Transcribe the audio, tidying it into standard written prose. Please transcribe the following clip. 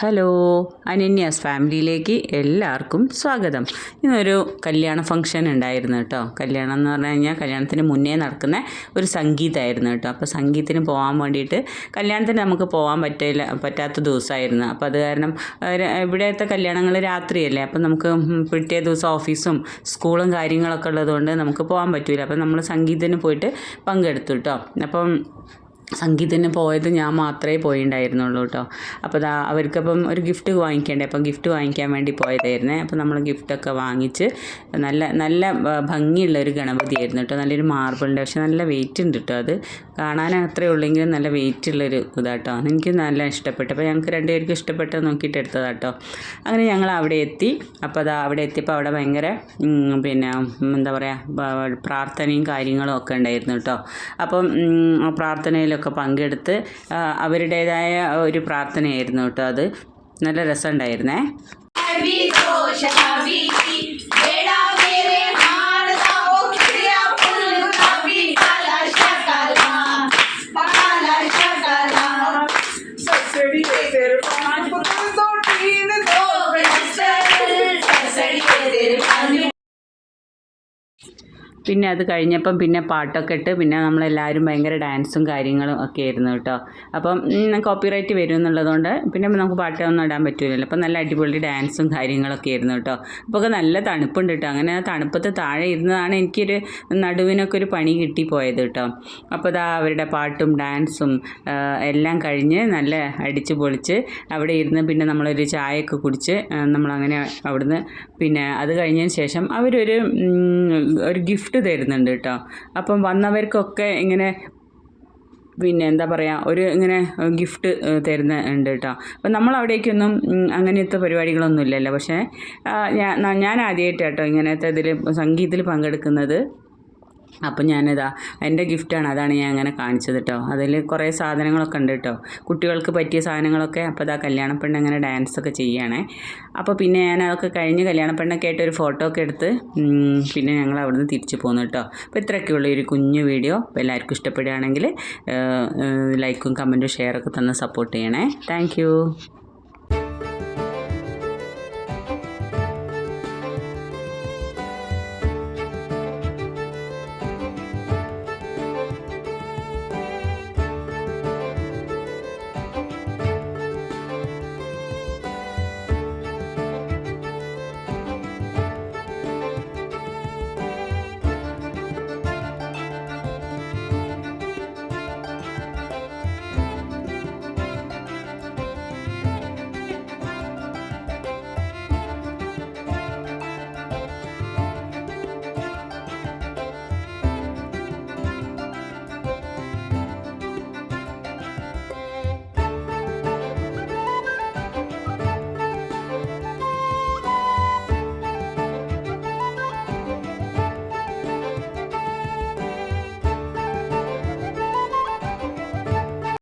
Hello, അനന്യാസ് ഫാമിലിയിലേക്ക് എല്ലാവർക്കും സ്വാഗതം. ഇന്നൊരു കല്യാണ ഫംഗ്ഷൻ ഉണ്ടായിരുന്നു കേട്ടോ. കല്യാണം എന്ന് പറഞ്ഞു കഴിഞ്ഞാൽ കല്യാണത്തിന് മുന്നേ നടക്കുന്ന ഒരു സംഗീതമായിരുന്നു കേട്ടോ. അപ്പോൾ സംഗീതത്തിന് പോകാൻ വേണ്ടിയിട്ട് കല്യാണത്തിന് നമുക്ക് പോകാൻ പറ്റാത്ത ദിവസമായിരുന്നു. അപ്പോൾ അത് കാരണം ഇവിടുത്തെ കല്യാണങ്ങൾ രാത്രിയല്ലേ, അപ്പം നമുക്ക് പിറ്റേ ദിവസം ഓഫീസും സ്കൂളും കാര്യങ്ങളൊക്കെ ഉള്ളതുകൊണ്ട് നമുക്ക് പോകാൻ പറ്റില്ല. അപ്പം നമ്മൾ സംഗീതത്തിന് പോയിട്ട് പങ്കെടുത്തു കേട്ടോ. അപ്പം സംഗീതത്തിന് പോയത് ഞാൻ മാത്രമേ പോയിട്ടുണ്ടായിരുന്നുള്ളൂ കേട്ടോ. അപ്പോൾ അവർക്കപ്പം ഒരു ഗിഫ്റ്റ് വാങ്ങിക്കേണ്ടേ, അപ്പം ഗിഫ്റ്റ് വാങ്ങിക്കാൻ വേണ്ടി പോയതായിരുന്നേ. അപ്പോൾ നമ്മൾ ഗിഫ്റ്റൊക്കെ വാങ്ങിച്ച് നല്ല ഭംഗിയുള്ള ഒരു ഗണപതിയായിരുന്നു കേട്ടോ. നല്ലൊരു മാർബിളിൻ്റെ, പക്ഷെ നല്ല വെയിറ്റ് ഉണ്ട് കേട്ടോ. അത് കാണാൻ അത്രേ ഉള്ളെങ്കിലും നല്ല വെയിറ്റ് ഉള്ളൊരു ഇതാട്ടോ. എനിക്ക് നല്ല ഇഷ്ടപ്പെട്ടു. അപ്പോൾ ഞങ്ങൾക്ക് രണ്ടുപേർക്കും ഇഷ്ടപ്പെട്ടത് നോക്കിയിട്ട് എടുത്തതാട്ടോ. അങ്ങനെ ഞങ്ങൾ അവിടെ എത്തി. അപ്പോൾ അവിടെ എത്തിയപ്പോൾ അവിടെ ഭയങ്കര പിന്നെ എന്താ പറയുക, പ്രാർത്ഥനയും കാര്യങ്ങളും ഒക്കെ ഉണ്ടായിരുന്നു കേട്ടോ. അപ്പം പ്രാർത്ഥനയിലൊക്കെ പങ്കെടുത്ത് അവരുടേതായ ഒരു പ്രാർത്ഥനയായിരുന്നു കേട്ടോ. അത് നല്ല രസമുണ്ടായിരുന്നേ. പിന്നെ അത് കഴിഞ്ഞപ്പം പിന്നെ പാട്ടൊക്കെ ഇട്ട് പിന്നെ നമ്മളെല്ലാവരും ഭയങ്കര ഡാൻസും കാര്യങ്ങളും ഒക്കെ ആയിരുന്നു കേട്ടോ. അപ്പം കോപ്പിറൈറ്റ് വരും എന്നുള്ളതുകൊണ്ട് പിന്നെ നമുക്ക് പാട്ടൊന്നും ഇടാൻ പറ്റില്ലല്ലോ. അപ്പം നല്ല അടിപൊളി ഡാൻസും കാര്യങ്ങളൊക്കെ ആയിരുന്നു കേട്ടോ. അപ്പോൾ നല്ല തണുപ്പുണ്ട് കേട്ടോ. അങ്ങനെ ആ തണുപ്പത്ത് താഴെ ഇരുന്നതാണ് എനിക്കൊരു നടുവിനൊക്കെ ഒരു പണി കിട്ടിപ്പോയത് കേട്ടോ. അപ്പോൾ അവരുടെ പാട്ടും ഡാൻസും എല്ലാം കഴിഞ്ഞ് നല്ല അടിച്ച് പൊളിച്ച് അവിടെ ഇരുന്ന് പിന്നെ നമ്മളൊരു ചായയൊക്കെ കുടിച്ച് നമ്മളങ്ങനെ അവിടുന്ന് പിന്നെ അത് കഴിഞ്ഞതിന് ശേഷം അവരൊരു ഗിഫ്റ്റ് തരുന്നുണ്ട് കേട്ടോ. അപ്പം വന്നവർക്കൊക്കെ ഇങ്ങനെ പിന്നെ എന്താ പറയുക, ഒരു ഇങ്ങനെ ഗിഫ്റ്റ് തരുന്നുണ്ട് കേട്ടോ. അപ്പം നമ്മളവിടേക്കൊന്നും അങ്ങനത്തെ പരിപാടികളൊന്നും ഇല്ലല്ലോ. പക്ഷേ ഞാൻ ആദ്യമായിട്ട് കേട്ടോ ഇങ്ങനത്തെ ഇതിൽ സംഗീതത്തിൽ പങ്കെടുക്കുന്നത്. അപ്പം ഞാനിതാ എൻ്റെ ഗിഫ്റ്റാണ്, അതാണ് ഞാൻ അങ്ങനെ കാണിച്ചത് കേട്ടോ. അതിൽ കുറേ സാധനങ്ങളൊക്കെ ഉണ്ട് കേട്ടോ, കുട്ടികൾക്ക് പറ്റിയ സാധനങ്ങളൊക്കെ. അപ്പോൾ കല്യാണ പെണ്ണ് അങ്ങനെ ഡാൻസൊക്കെ ചെയ്യുകയാണേ. അപ്പോൾ പിന്നെ ഞാൻ അതൊക്കെ കഴിഞ്ഞ് കല്യാണ പെണ്ണൊക്കെ ആയിട്ട് ഒരു ഫോട്ടോ ഒക്കെ എടുത്ത് പിന്നെ ഞങ്ങൾ അവിടുന്ന് തിരിച്ചു പോന്നു കേട്ടോ. അപ്പോൾ ഇത്രയൊക്കെയുള്ള ഒരു കുഞ്ഞു വീഡിയോ. അപ്പോൾ എല്ലാവർക്കും ഇഷ്ടപ്പെടുകയാണെങ്കിൽ ലൈക്കും കമൻറ്റും ഷെയറൊക്കെ തന്ന് സപ്പോർട്ട് ചെയ്യണേ. താങ്ക്